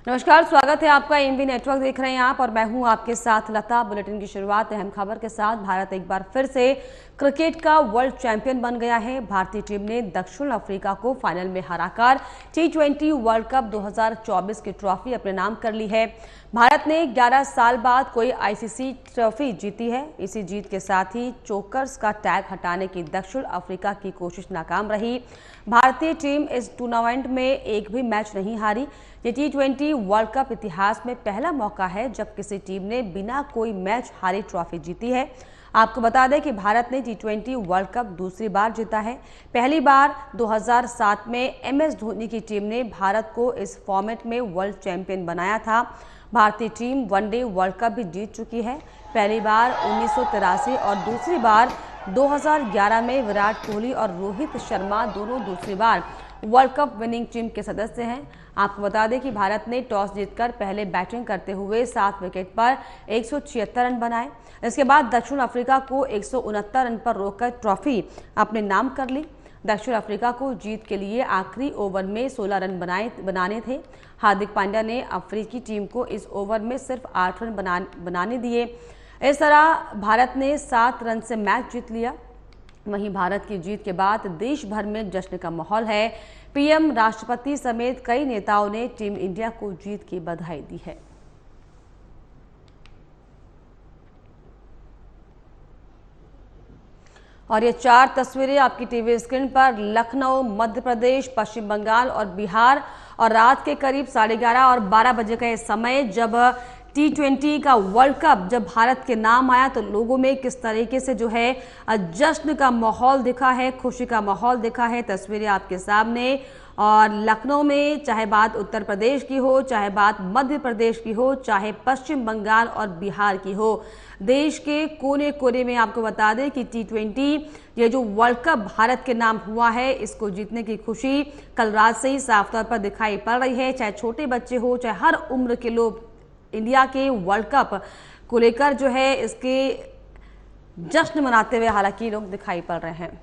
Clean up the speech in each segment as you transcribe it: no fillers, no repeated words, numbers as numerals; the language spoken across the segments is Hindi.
नमस्कार, स्वागत है आपका। एमबी नेटवर्क देख रहे हैं आप और मैं हूं आपके साथ लता। बुलेटिन की शुरुआत अहम खबर के साथ। भारत एक बार फिर से क्रिकेट का वर्ल्ड चैंपियन बन गया है। भारतीय टीम ने दक्षिण अफ्रीका को फाइनल में हराकर T20 वर्ल्ड कप 2024 की ट्रॉफी अपने नाम कर ली है। भारत ने 11 साल बाद कोई आईसीसी ट्रॉफी जीती है। इसी जीत के साथ ही चोकर्स का टैग हटाने की दक्षिण अफ्रीका की कोशिश नाकाम रही। भारतीय टीम इस टूर्नामेंट में एक भी मैच नहीं हारी। ये T20 वर्ल्ड कप इतिहास में पहला मौका है जब किसी टीम ने बिना कोई मैच हारे ट्रॉफी जीती है। आपको बता दें कि भारत ने T20 वर्ल्ड कप दूसरी बार जीता है। पहली बार 2007 में MS धोनी की टीम ने भारत को इस फॉर्मेट में वर्ल्ड चैंपियन बनाया था। भारतीय टीम वनडे वर्ल्ड कप भी जीत चुकी है। पहली बार 1983 और दूसरी बार 2011 में विराट कोहली और रोहित शर्मा दोनों दूसरी बार वर्ल्ड कप विनिंग टीम के सदस्य हैं। आपको बता दें कि भारत ने टॉस जीतकर पहले बैटिंग करते हुए 7 विकेट पर 176 रन बनाए। इसके बाद दक्षिण अफ्रीका को 169 रन पर रोककर ट्रॉफी अपने नाम कर ली। दक्षिण अफ्रीका को जीत के लिए आखिरी ओवर में 16 रन बनाने थे। हार्दिक पांड्या ने अफ्रीकी टीम को इस ओवर में सिर्फ 8 रन बनाने दिए। इस तरह भारत ने 7 रन से मैच जीत लिया। वहीं भारत की जीत के बाद देश भर में जश्न का माहौल है। पीएम, राष्ट्रपति समेत कई नेताओं ने टीम इंडिया को जीत की बधाई दी है। और ये 4 तस्वीरें आपकी टीवी स्क्रीन पर। लखनऊ, मध्य प्रदेश, पश्चिम बंगाल और बिहार, और रात के करीब 11:30 और 12 बजे का ये समय जब T20 का वर्ल्ड कप जब भारत के नाम आया तो लोगों में किस तरीके से जो है जश्न का माहौल दिखा है, खुशी का माहौल दिखा है। तस्वीरें आपके सामने। और लखनऊ में चाहे बात उत्तर प्रदेश की हो, चाहे बात मध्य प्रदेश की हो, चाहे पश्चिम बंगाल और बिहार की हो, देश के कोने कोने में आपको बता दें कि T20 ये जो वर्ल्ड कप भारत के नाम हुआ है, इसको जीतने की खुशी कल रात से ही साफ तौर पर दिखाई पड़ रही है। चाहे छोटे बच्चे हो, चाहे हर उम्र के लोग इंडिया के वर्ल्ड कप को लेकर जो है इसके जश्न मनाते हुए हालांकि लोग दिखाई पड़ रहे हैं।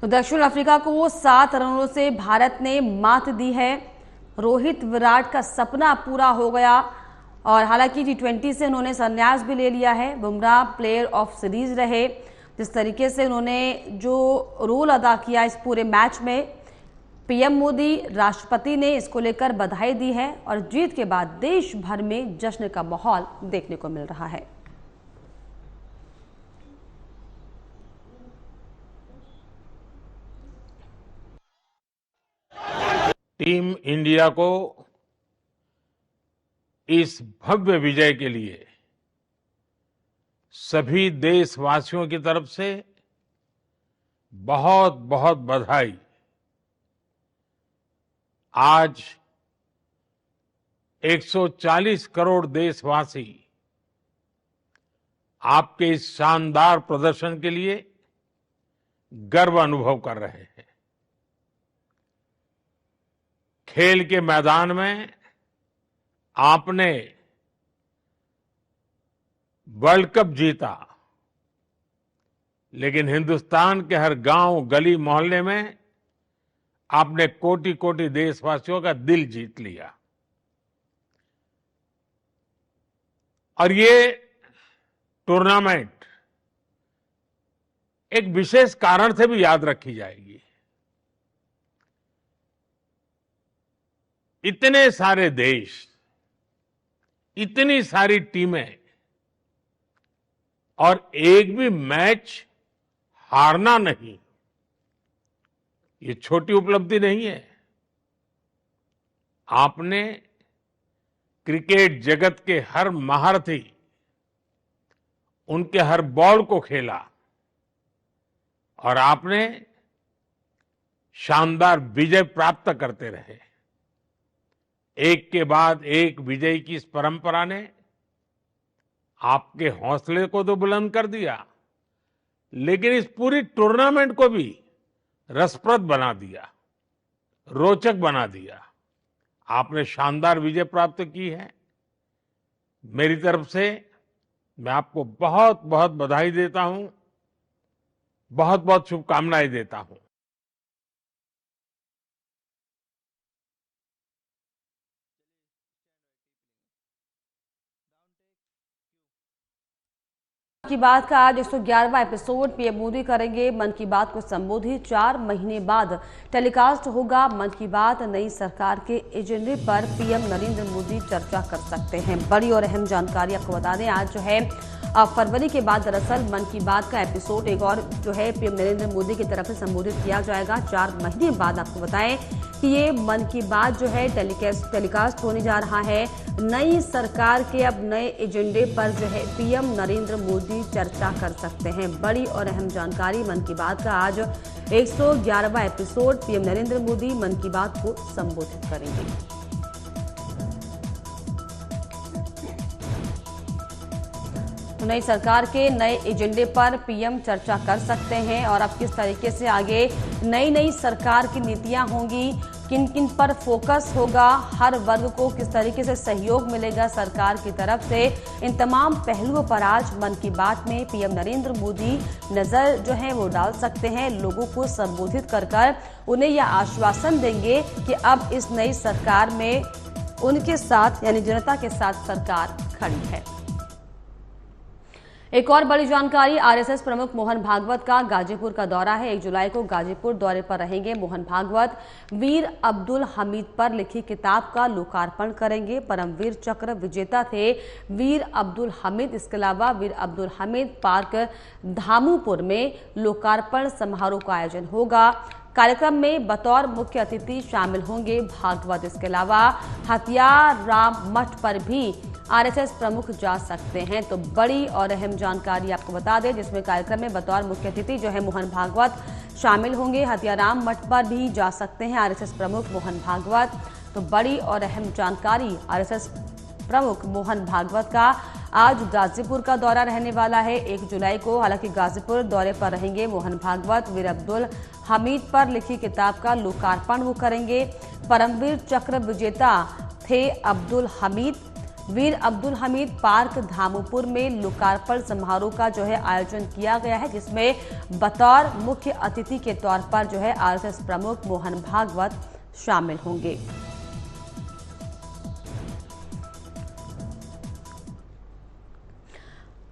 तो दक्षिण अफ्रीका को 7 रनों से भारत ने मात दी है। रोहित विराट का सपना पूरा हो गया और हालांकि T20 से उन्होंने संन्यास भी ले लिया है। बुमराह प्लेयर ऑफ सीरीज रहे। जिस तरीके से उन्होंने जो रोल अदा किया इस पूरे मैच में, पीएम मोदी, राष्ट्रपति ने इसको लेकर बधाई दी है और जीत के बाद देश भर में जश्न का माहौल देखने को मिल रहा है। टीम इंडिया को इस भव्य विजय के लिए सभी देशवासियों की तरफ से बहुत बहुत बधाई। आज 140 करोड़ देशवासी आपके इस शानदार प्रदर्शन के लिए गर्व अनुभव कर रहे हैं। खेल के मैदान में आपने वर्ल्ड कप जीता, लेकिन हिंदुस्तान के हर गांव, गली, मोहल्ले में आपने कोटि कोटि देशवासियों का दिल जीत लिया। और ये टूर्नामेंट एक विशेष कारण से भी याद रखी जाएगी। इतने सारे देश, इतनी सारी टीमें और एक भी मैच हारना नहीं, ये छोटी उपलब्धि नहीं है। आपने क्रिकेट जगत के हर महारथी, उनके हर बॉल को खेला और आपने शानदार विजय प्राप्त करते रहे। एक के बाद एक विजय की इस परंपरा ने आपके हौसले को तो बुलंद कर दिया, लेकिन इस पूरी टूर्नामेंट को भी रसप्रद बना दिया, रोचक बना दिया। आपने शानदार विजय प्राप्त की है। मेरी तरफ से मैं आपको बहुत बहुत बधाई देता हूं। बहुत बहुत शुभकामनाएं देता हूं। मन की बात का आज 111वां एपिसोड पीएम मोदी करेंगे मन की बात को संबोधित। 4 महीने बाद टेलीकास्ट होगा मन की बात। नई सरकार के एजेंडे पर पीएम नरेंद्र मोदी चर्चा कर सकते हैं। बड़ी और अहम जानकारी आपको बता दें, आज जो है फरवरी के बाद दरअसल मन की बात का एपिसोड एक और जो है पीएम नरेंद्र मोदी की तरफ से संबोधित किया जाएगा। 4 महीने बाद आपको बताएं कि ये मन की बात जो है टेलीकास्ट होने जा रहा है। नई सरकार के अब नए एजेंडे पर जो है पीएम नरेंद्र मोदी चर्चा कर सकते हैं। बड़ी और अहम जानकारी मन की बात का आज 111वां एपिसोड पीएम नरेंद्र मोदी मन की बात को संबोधित करेंगे। तो नई सरकार के नए एजेंडे पर पीएम चर्चा कर सकते हैं और अब किस तरीके से आगे नई सरकार की नीतियां होंगी, किन किन पर फोकस होगा, हर वर्ग को किस तरीके से सहयोग मिलेगा सरकार की तरफ से, इन तमाम पहलुओं पर आज मन की बात में पीएम नरेंद्र मोदी नजर जो है वो डाल सकते हैं। लोगों को संबोधित कर उन्हें यह आश्वासन देंगे कि अब इस नई सरकार में उनके साथ यानी जनता के साथ सरकार खड़ी है। एक और बड़ी जानकारी, आरएसएस प्रमुख मोहन भागवत का गाजीपुर का दौरा है। 1 जुलाई को गाजीपुर दौरे पर रहेंगे मोहन भागवत। वीर अब्दुल हमीद पर लिखी किताब का लोकार्पण करेंगे। परमवीर चक्र विजेता थे वीर अब्दुल हमीद। इसके अलावा वीर अब्दुल हमीद पार्क धामूपुर में लोकार्पण समारोह का आयोजन होगा। कार्यक्रम में बतौर मुख्य अतिथि शामिल होंगे भागवत। इसके अलावा हथियार राम मठ पर भी आरएसएस प्रमुख जा सकते हैं। तो बड़ी और अहम जानकारी आपको बता दें, जिसमें कार्यक्रम में बतौर मुख्य अतिथि जो है मोहन भागवत शामिल होंगे। हथियाराम मठ पर भी जा सकते हैं आरएसएस प्रमुख मोहन भागवत। तो बड़ी और अहम जानकारी, आरएसएस प्रमुख मोहन भागवत का आज गाजीपुर का दौरा रहने वाला है 1 जुलाई को। हालांकि गाजीपुर दौरे पर रहेंगे मोहन भागवत। वीर अब्दुल हमीद पर लिखी किताब का लोकार्पण वो करेंगे। परमवीर चक्र विजेता थे अब्दुल हमीद। वीर अब्दुल हमीद पार्क धामूपुर में लोकार्पण समारोह का जो है आयोजन किया गया है, जिसमें बतौर मुख्य अतिथि के तौर पर जो है आरएसएस प्रमुख मोहन भागवत शामिल होंगे।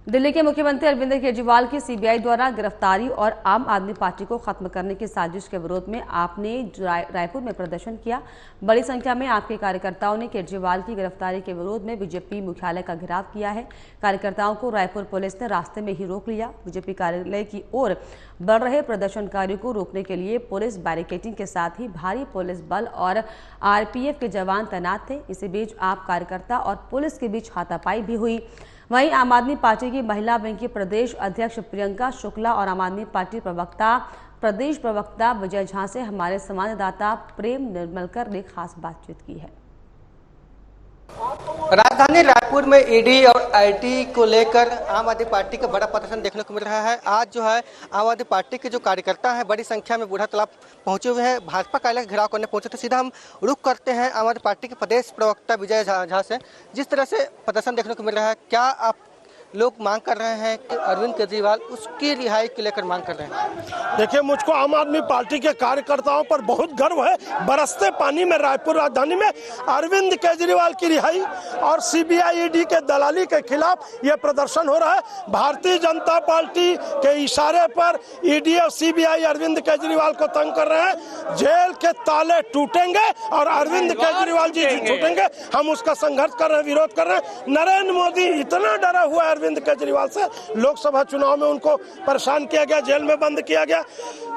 दिल्ली के मुख्यमंत्री अरविंद केजरीवाल की सीबीआई द्वारा गिरफ्तारी और आम आदमी पार्टी को खत्म करने की साजिश के विरोध में आपने रायपुर में प्रदर्शन किया। बड़ी संख्या में आपके कार्यकर्ताओं ने केजरीवाल की गिरफ्तारी के विरोध में बीजेपी मुख्यालय का घेराव किया है। कार्यकर्ताओं को रायपुर पुलिस ने रास्ते में ही रोक लिया। बीजेपी कार्यालय की ओर बढ़ रहे प्रदर्शनकारियों को रोकने के लिए पुलिस बैरिकेडिंग के साथ ही भारी पुलिस बल और आरपीएफ के जवान तैनात थे। इसी बीच आप कार्यकर्ता और पुलिस के बीच हाथापाई भी हुई। वहीं आम आदमी पार्टी की महिला विंग की प्रदेश अध्यक्ष प्रियंका शुक्ला और आम आदमी पार्टी प्रदेश प्रवक्ता विजय झा से हमारे संवाददाता प्रेम निर्मलकर ने खास बातचीत की है। राजधानी रायपुर में ईडी और आईटी को लेकर आम आदमी पार्टी का बड़ा प्रदर्शन देखने को मिल रहा है। आज जो है आम आदमी पार्टी के जो कार्यकर्ता हैं बड़ी संख्या में बूढ़ा तालाब पहुंचे हुए हैं। भाजपा कार्यालय का घेराव करने पहुंचे थे। सीधा हम रुख करते हैं आम आदमी पार्टी के प्रदेश प्रवक्ता विजय झा से। जिस तरह से प्रदर्शन देखने को मिल रहा है, क्या आप लोग मांग कर रहे हैं कि अरविंद केजरीवाल उसकी रिहाई को लेकर मांग कर रहे हैं? देखिए, मुझको आम आदमी पार्टी के कार्यकर्ताओं पर बहुत गर्व है। बरसते पानी में रायपुर राजधानी में अरविंद केजरीवाल की रिहाई और सीबीआई ईडी के दलाली के खिलाफ यह प्रदर्शन हो रहा है। भारतीय जनता पार्टी के इशारे पर ईडी और सीबीआई अरविंद केजरीवाल को तंग कर रहे हैं। जेल के ताले टूटेंगे और अरविंद केजरीवाल जी छूटेंगे। हम उसका संघर्ष कर रहे हैं, विरोध कर रहे हैं। नरेंद्र मोदी इतना डरा हुआ है अरविंद केजरीवाल से। लोकसभा चुनाव में उनको परेशान किया गया, जेल में बंद किया गया।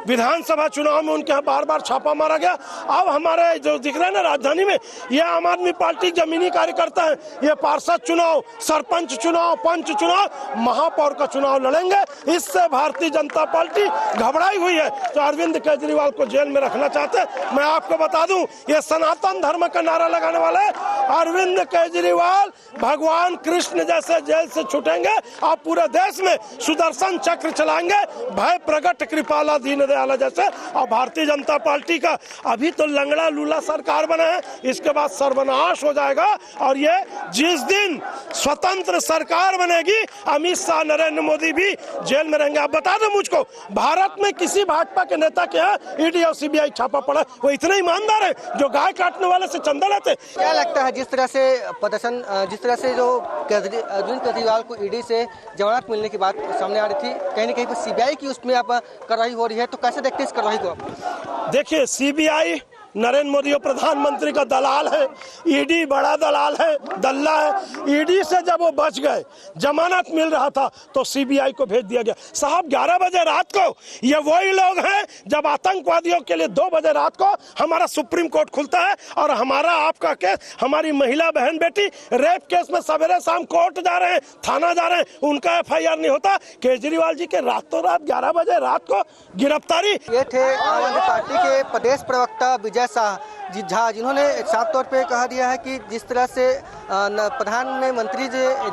विधानसभा चुनाव में उनके यहाँ बार बार छापा मारा गया। अब हमारे जो दिख रहे हैं ना राजधानी में, ये आम आदमी पार्टी जमीनी कार्यकर्ता है। ये पार्षद चुनाव, सरपंच चुनाव, पंच चुनाव, महापौर का चुनाव लड़ेंगे। इससे भारतीय जनता पार्टी घबराई हुई है। तो अरविंद केजरीवाल को जेल में रखना चाहते हैं। मैं आपको बता दूं, ये सनातन धर्म का नारा लगाने वाले अरविंद केजरीवाल भगवान कृष्ण जैसे जेल से छूटेंगे। आप पूरे देश में सुदर्शन चक्र चलाएंगे। भय प्रगट कृपाला दीन चौधरी आला जैसे, और भारतीय जनता पार्टी का अभी तो लंगड़ा लूला सरकार बना है, इसके बाद सर्वनाश हो जाएगा। और ये जिस दिन स्वतंत्र सरकार बनेगी, अमित शाह नरेंद्र मोदी भी जेल में रहेंगे। आप बता दो मुझको, भारत में किसी भाजपा के नेता के यहाँ ईडी और सीबीआई छापा पड़ा? वो इतने ईमानदार है जो गाय काटने वाले से चंदा लेते। क्या लगता है जिस तरह से प्रदर्शन, जिस तरह से जो अरविंद केजरीवाल को ईडी से जमानत मिलने की बात सामने आ रही थी, कहीं न कहीं पर सीबीआई की उसमें अब कार्रवाई हो रही है, तो कैसे देखते हैं इस कार्रवाई को? देखिए, सीबीआई नरेंद्र मोदी और प्रधानमंत्री का दलाल है, ईडी बड़ा दलाल है, दल्ला है। ईडी से जब वो बच गए, जमानत मिल रहा था, तो सीबीआई को भेज दिया गया। साहब 11 बजे रात को ये वही लोग हैं जब आतंकवादियों के लिए 2 बजे रात को हमारा सुप्रीम कोर्ट खुलता है और हमारा आपका केस, हमारी महिला बहन बेटी रेप केस में सवेरे शाम कोर्ट जा रहे हैं, थाना जा रहे हैं, उनका FIR नहीं होता। केजरीवाल जी के रातों रात 11 बजे रात को गिरफ्तारी। ये थे आम आदमी पार्टी के प्रदेश प्रवक्ता विजय शाह झा, जिन्होंने साफ तौर पे कहा दिया है कि जिस तरह से प्रधानमंत्री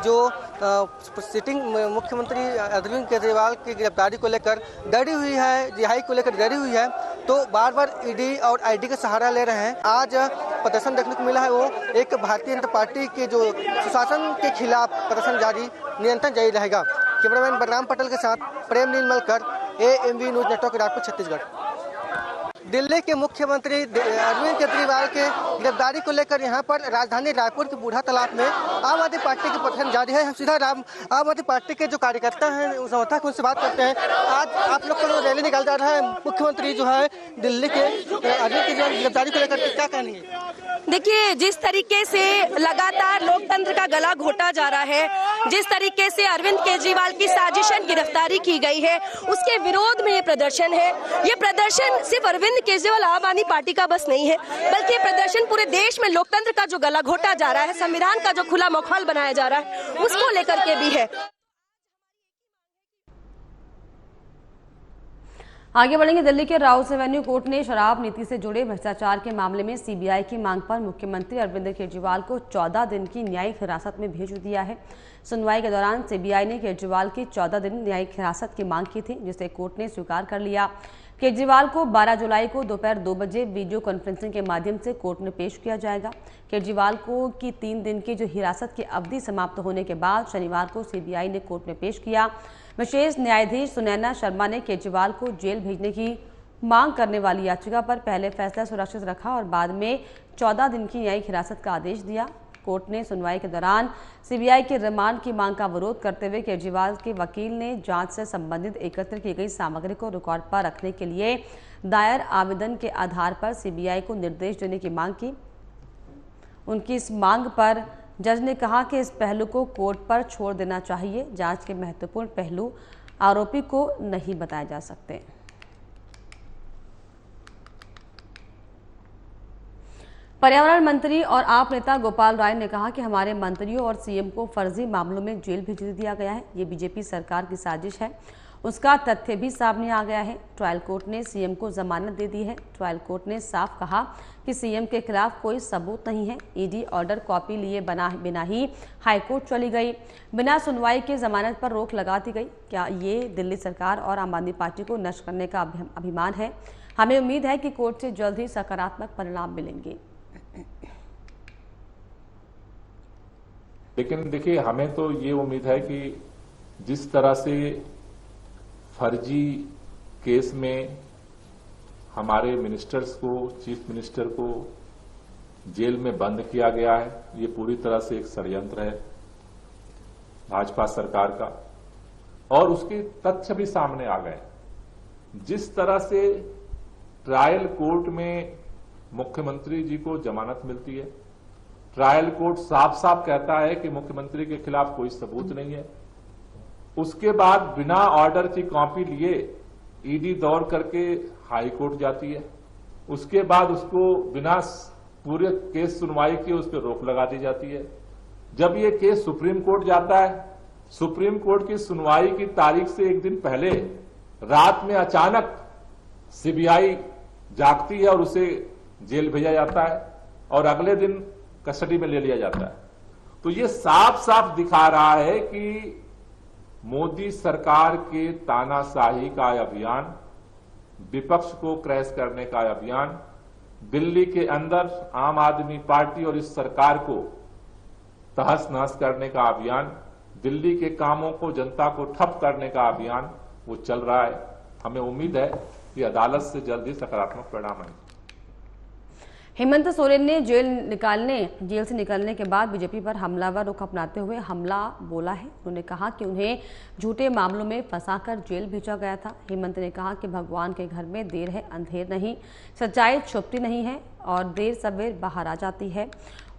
जो सिटिंग मुख्यमंत्री अरविंद केजरीवाल की गिरफ्तारी को लेकर डरी हुई है, रिहाई को लेकर डरी हुई है, तो बार बार ईडी और आईडी का सहारा ले रहे हैं। आज प्रदर्शन देखने को मिला है, वो एक भारतीय जनता पार्टी के जो सुशासन के खिलाफ प्रदर्शन जारी, निरंतर जारी रहेगा। कैमरामैन बलराम पटेल के साथ प्रेम नीलमलकर, AMV news network, Raipur, Chhattisgarh. Delhi के मुख्यमंत्री अरविंद केजरीवाल के गिरफ्तारी को लेकर यहाँ पर राजधानी रायपुर के बूढ़ा तालाब में आम आदमी पार्टी की प्रदर्शन जारी है। हम सीधा आम आदमी पार्टी के जो कार्यकर्ता हैं, समर्थक, उनसे बात करते हैं। आज आप लोग को जो रैली निकाल जा रहा है, मुख्यमंत्री जो है दिल्ली के अरविंद केजरीवाल की गिरफ्तारी को लेकर क्या कहेंगे? देखिए, जिस तरीके से लगातार लोकतंत्र का गला घोटा जा रहा है, जिस तरीके से अरविंद केजरीवाल की साजिशन गिरफ्तारी की गई है, उसके विरोध में ये प्रदर्शन है। ये प्रदर्शन सिर्फ अरविंद केजरीवाल आम आदमी पार्टी का बस नहीं है, बल्कि प्रदर्शन पूरे देश में लोकतंत्र का जो गला घोटा जा रहा है, संविधान का जो खुला माहौल बनाया जा रहा है, उसको लेकर के भी है। आगे बढ़ेंगे। दिल्ली के राउस एवेन्यू कोर्ट ने शराब नीति से जुड़े भ्रष्टाचार के मामले में सीबीआई की मांग पर मुख्यमंत्री अरविंद केजरीवाल को 14 दिन की न्यायिक हिरासत में भेज दिया है। सुनवाई के दौरान सीबीआई ने केजरीवाल की 14 दिन न्यायिक हिरासत की मांग की थी, जिसे कोर्ट ने स्वीकार कर लिया। केजरीवाल को 12 जुलाई को दोपहर 2 बजे वीडियो कॉन्फ्रेंसिंग के माध्यम से कोर्ट में पेश किया जाएगा। केजरीवाल को की 3 दिन की जो हिरासत की अवधि समाप्त होने के बाद शनिवार को सीबीआई ने कोर्ट में पेश किया। विशेष न्यायाधीश सुनैना शर्मा ने केजरीवाल को जेल भेजने की मांग करने वाली याचिका पर पहले फैसला सुरक्षित रखा और बाद में 14 दिन की न्यायिक हिरासत का आदेश दिया। कोर्ट ने सुनवाई के दौरान सीबीआई के रिमांड की मांग का विरोध करते हुए केजरीवाल के वकील ने जांच से संबंधित एकत्र की गई सामग्री को रिकॉर्ड पर रखने के लिए दायर आवेदन के आधार पर सीबीआई को निर्देश देने की मांग की। उनकी इस मांग पर जज ने कहा कि इस पहलू को कोर्ट पर छोड़ देना चाहिए। जांच के महत्वपूर्ण पहलू आरोपी को नहीं बताए जा सकते। पर्यावरण मंत्री और आप नेता गोपाल राय ने कहा कि हमारे मंत्रियों और सीएम को फर्जी मामलों में जेल भेज दिया गया है। ये बीजेपी सरकार की साजिश है, उसका तथ्य भी सामने आ गया है। ट्रायल कोर्ट ने सीएम को जमानत दे दी है। ट्रायल कोर्ट ने साफ कहा कि सीएम के खिलाफ कोई सबूत नहीं है। ईडी ऑर्डर कॉपी लिए बिना ही हाईकोर्ट चली गई, बिना सुनवाई के जमानत पर रोक लगा दी गई। क्या ये दिल्ली सरकार और आम आदमी पार्टी को नष्ट करने का अभिमान है? हमें उम्मीद है कि कोर्ट से जल्द ही सकारात्मक परिणाम मिलेंगे। लेकिन देखिए, हमें तो ये उम्मीद है कि जिस तरह से फर्जी केस में हमारे मिनिस्टर्स को, चीफ मिनिस्टर को जेल में बंद किया गया है, ये पूरी तरह से एक षड्यंत्र है भाजपा सरकार का, और उसके तथ्य भी सामने आ गए। जिस तरह से ट्रायल कोर्ट में मुख्यमंत्री जी को जमानत मिलती है, ट्रायल कोर्ट साफ साफ कहता है कि मुख्यमंत्री के खिलाफ कोई सबूत नहीं है, उसके बाद बिना ऑर्डर की कॉपी लिए ईडी दौड़ करके हाई कोर्ट जाती है, उसके बाद उसको बिना पूरे केस सुनवाई के उस पर रोक लगा दी जाती है। जब ये केस सुप्रीम कोर्ट जाता है, सुप्रीम कोर्ट की सुनवाई की तारीख से एक दिन पहले रात में अचानक सीबीआई जागती है और उसे जेल भेजा जाता है और अगले दिन कस्टडी में ले लिया जाता है। तो ये साफ साफ दिखा रहा है कि मोदी सरकार के तानाशाही का अभियान विपक्ष को क्रैश करने का अभियान, दिल्ली के अंदर आम आदमी पार्टी और इस सरकार को तहस नहस करने का अभियान, दिल्ली के कामों को, जनता को ठप करने का अभियान वो चल रहा है। हमें उम्मीद है कि अदालत से जल्द ही सकारात्मक परिणाम आएंगे। हेमंत सोरेन ने जेल से निकलने के बाद बीजेपी पर हमलावर रुख अपनाते हुए हमला बोला है। उन्होंने कहा कि उन्हें झूठे मामलों में फंसाकर जेल भेजा गया था। हेमंत ने कहा कि भगवान के घर में देर है अंधेर नहीं, सच्चाई छुपती नहीं है और देर सवेर बाहर आ जाती है।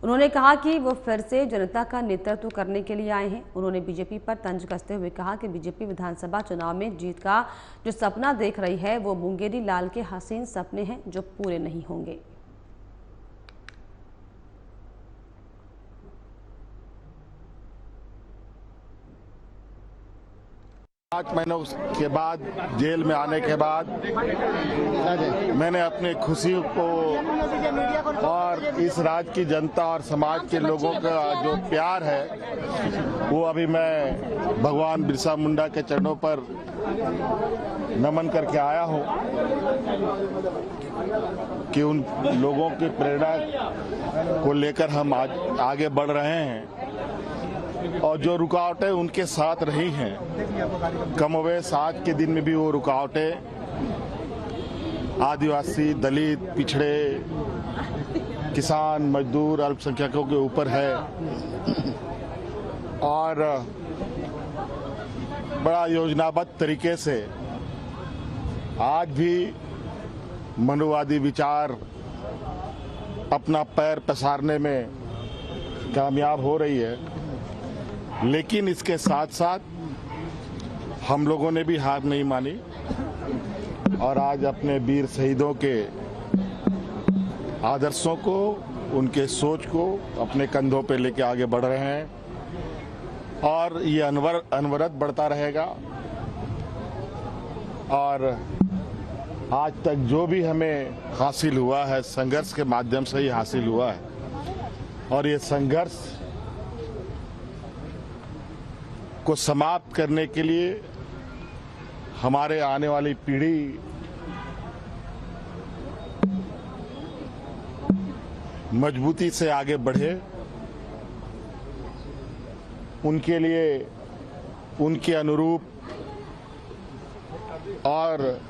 उन्होंने कहा कि वो फिर से जनता का नेतृत्व करने के लिए आए हैं। उन्होंने बीजेपी पर तंज कसते हुए कहा कि बीजेपी विधानसभा चुनाव में जीत का जो सपना देख रही है वो मुंगेरी लाल के हसीन सपने हैं जो पूरे नहीं होंगे। पाँच महीनों के बाद जेल में आने के बाद मैंने अपनी खुशी को और इस राज्य की जनता और समाज के लोगों का जो प्यार है वो अभी मैं भगवान बिरसा मुंडा के चरणों पर नमन करके आया हूँ कि उन लोगों की प्रेरणा को लेकर हम आगे बढ़ रहे हैं और जो रुकावटें उनके साथ रही हैं, कमोवेश आज के दिन में भी वो रुकावटें आदिवासी, दलित, पिछड़े, किसान, मजदूर, अल्पसंख्यकों के ऊपर है और बड़ा योजनाबद्ध तरीके से आज भी मनुवादी विचार अपना पैर पसारने में कामयाब हो रही है। लेकिन इसके साथ साथ हम लोगों ने भी हार नहीं मानी और आज अपने वीर शहीदों के आदर्शों को, उनके सोच को अपने कंधों पे लेके आगे बढ़ रहे हैं और ये अनवरत बढ़ता रहेगा। और आज तक जो भी हमें हासिल हुआ है संघर्ष के माध्यम से ही हासिल हुआ है और ये संघर्ष को समाप्त करने के लिए हमारे आने वाली पीढ़ी मजबूती से आगे बढ़े, उनके लिए उनके अनुरूप और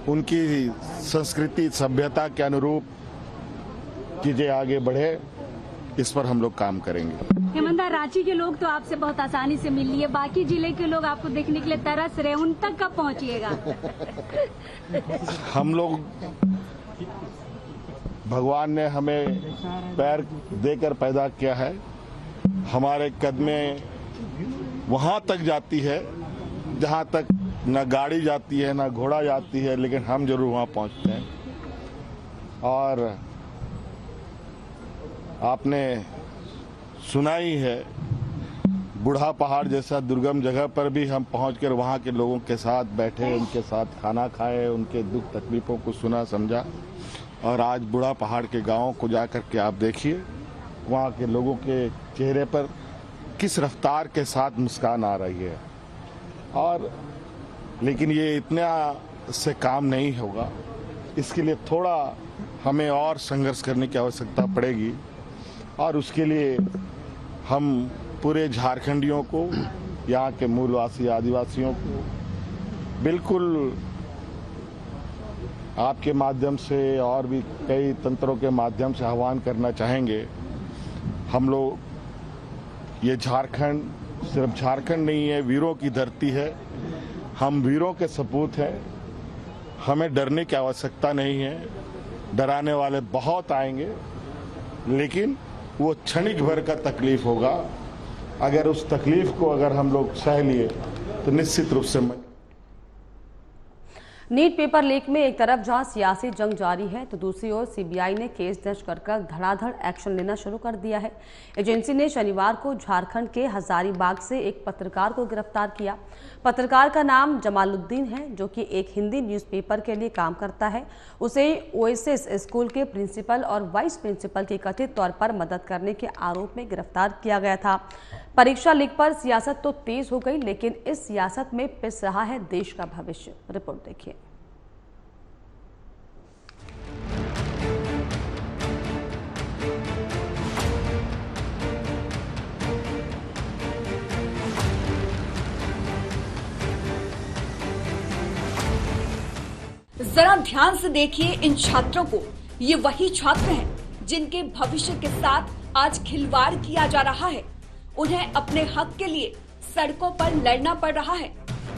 उनकी संस्कृति सभ्यता के अनुरूप चीजें आगे बढ़े, इस पर हम लोग काम करेंगे। हेमंत, रांची के लोग तो आपसे बहुत आसानी से मिल लिए, बाकी जिले के लोग आपको देखने के लिए तरस रहे, उन तक कब पहुंचिएगा? हम लोग, भगवान ने हमें पैर देकर पैदा किया है, हमारे कदमें वहां तक जाती है जहां तक न गाड़ी जाती है न घोड़ा जाती है, लेकिन हम जरूर वहां पहुंचते हैं। और आपने सुना ही है, बूढ़ा पहाड़ जैसा दुर्गम जगह पर भी हम पहुंचकर वहां के लोगों के साथ बैठे, उनके साथ खाना खाए, उनके दुख तकलीफों को सुना समझा। और आज बूढ़ा पहाड़ के गांवों को जाकर के आप देखिए, वहां के लोगों के चेहरे पर किस रफ्तार के साथ मुस्कान आ रही है। और लेकिन ये इतना से काम नहीं होगा, इसके लिए थोड़ा हमें और संघर्ष करने की आवश्यकता पड़ेगी। और उसके लिए हम पूरे झारखंडियों को, यहाँ के मूलवासी आदिवासियों को बिल्कुल आपके माध्यम से और भी कई तंत्रों के माध्यम से आह्वान करना चाहेंगे। हम लोग, ये झारखंड सिर्फ झारखंड नहीं है, वीरों की धरती है, हम वीरों के सपूत हैं। हमें डरने की आवश्यकता नहीं है, डराने वाले बहुत आएंगे, लेकिन वो क्षणिक भर का तकलीफ होगा। अगर उस तकलीफ को अगर हम लोग सह लिए तो निश्चित रूप से नीट पेपर लीक में एक तरफ जहां सियासी जंग जारी है तो दूसरी ओर सीबीआई ने केस दर्ज कर धड़ाधड़ एक्शन लेना शुरू कर दिया है। एजेंसी ने शनिवार को झारखंड के हजारीबाग से एक पत्रकार को गिरफ्तार किया। पत्रकार का नाम जमालुद्दीन है, जो कि एक हिंदी न्यूज़पेपर के लिए काम करता है। उसे ओएसिस स्कूल के प्रिंसिपल और वाइस प्रिंसिपल की कथित तौर पर मदद करने के आरोप में गिरफ्तार किया गया था। परीक्षा लीक पर सियासत तो तेज हो गई, लेकिन इस सियासत में पिस रहा है देश का भविष्य। रिपोर्ट देखिए। जरा ध्यान से देखिए इन छात्रों को। ये वही छात्र हैं जिनके भविष्य के साथ आज खिलवाड़ किया जा रहा है। उन्हें अपने हक के लिए सड़कों पर लड़ना पड़ रहा है।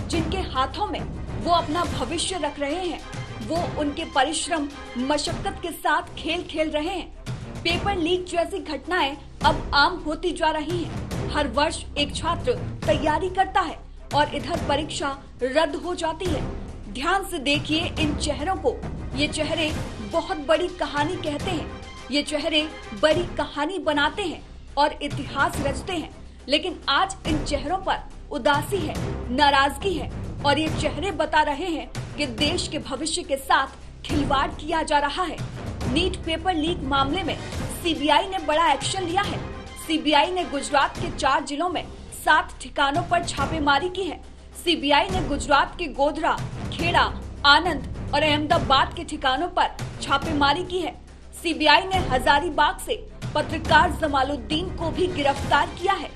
जिनके हाथों में वो अपना भविष्य रख रहे हैं, वो उनके परिश्रम मशक्कत के साथ खेल खेल रहे हैं। पेपर लीक जैसी घटनाएं अब आम होती जा रही हैं। हर वर्ष एक छात्र तैयारी करता है और इधर परीक्षा रद्द हो जाती है। ध्यान से देखिए इन चेहरों को। ये चेहरे बहुत बड़ी कहानी कहते हैं। ये चेहरे बड़ी कहानी बनाते हैं और इतिहास रचते हैं। लेकिन आज इन चेहरों पर उदासी है, नाराजगी है और ये चेहरे बता रहे हैं कि देश के भविष्य के साथ खिलवाड़ किया जा रहा है। नीट पेपर लीक मामले में सीबीआई ने बड़ा एक्शन लिया है। सीबीआई ने गुजरात के 4 जिलों में 7 ठिकानों पर छापेमारी की है। सीबीआई ने गुजरात के गोधरा, खेड़ा, आनंद और अहमदाबाद के ठिकानों पर छापेमारी की है। सीबीआई ने हजारीबाग से पत्रकार जमालुद्दीन को भी गिरफ्तार किया है।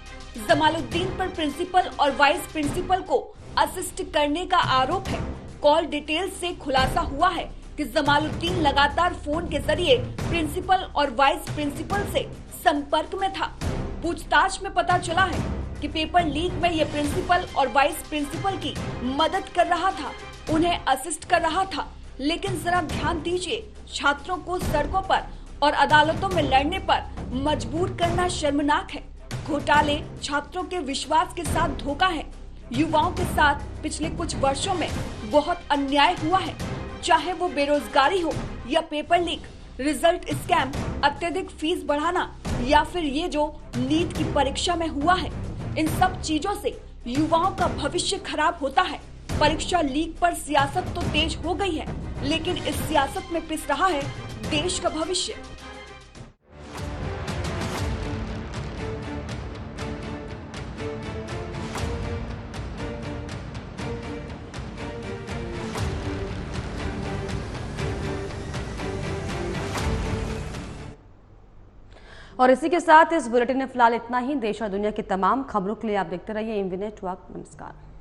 जमालुद्दीन पर प्रिंसिपल और वाइस प्रिंसिपल को असिस्ट करने का आरोप है। कॉल डिटेल से खुलासा हुआ है कि जमालुद्दीन लगातार फोन के जरिए प्रिंसिपल और वाइस प्रिंसिपल से संपर्क में था। पूछताछ में पता चला है कि पेपर लीक में ये प्रिंसिपल और वाइस प्रिंसिपल की मदद कर रहा था, उन्हें असिस्ट कर रहा था। लेकिन जरा ध्यान दीजिए, छात्रों को सड़कों पर और अदालतों में लड़ने पर मजबूर करना शर्मनाक है। घोटाले छात्रों के विश्वास के साथ धोखा है। युवाओं के साथ पिछले कुछ वर्षों में बहुत अन्याय हुआ है, चाहे वो बेरोजगारी हो या पेपर लीक, रिजल्ट स्कैम, अत्यधिक फीस बढ़ाना या फिर ये जो नीट की परीक्षा में हुआ है। इन सब चीजों से युवाओं का भविष्य खराब होता है। परीक्षा लीक पर सियासत तो तेज हो गई है, लेकिन इस सियासत में पिस रहा है देश का भविष्य। और इसी के साथ इस बुलेटिन में फिलहाल इतना ही। देश और दुनिया की तमाम खबरों के लिए आप देखते रहिए एमवी नेटवर्क। नमस्कार।